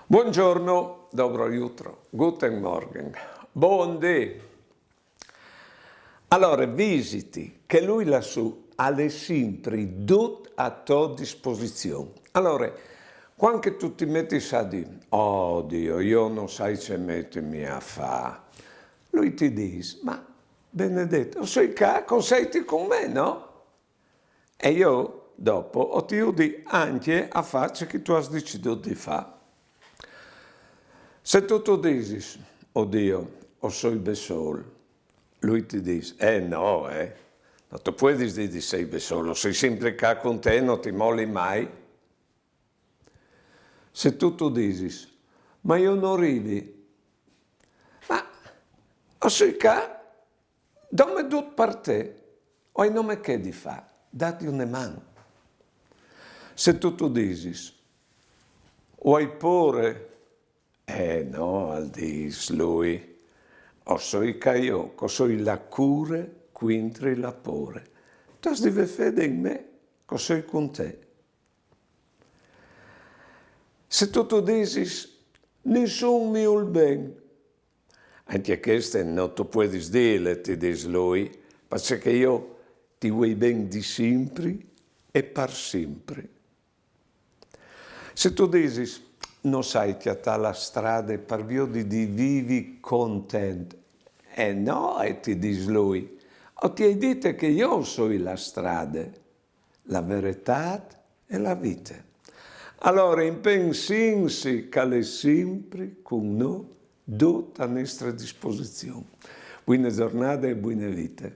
Buongiorno, dobro jutro, guten Morgen, buondì. Allora, visiti che lui lassù ha sempre tutto a tua disposizione. Allora, quando tu ti metti a dire, oh Dio, io non sai se mettermi a fare, lui ti dice, ma benedetto, sei qua, consenti con me, no? E io dopo ti aiuto anche a fare ciò che tu hai deciso di fare. Se tu dici, oddio, o soy besol, lui ti dice, no, non ti puoi dire di sei besolo, sei sempre qua con te, non ti molli mai. Se tu dici, ma io non arrivi, ma o sei qua, dammi tutto per te, o il nome che di fa, dati una mano. Se tu dici, vuoi pure, no, al dis lui, o soi io, co soi la cure, quintri la pore. Tu devi fede in me, co soi con te. Se tu dici, nessun mi ul ben, anche questo non tu puoi dire, ti dice lui, perché io ti vuoi ben di sempre e per sempre. Se tu dici, non sai che a la strada per via di vivi contento, no, e ti dice lui, o ti hai detto che io sono la strada, la verità e la vita. Allora, impensinsi che è sempre con noi, tutta a nostra disposizione. Buona giornata e buona vita.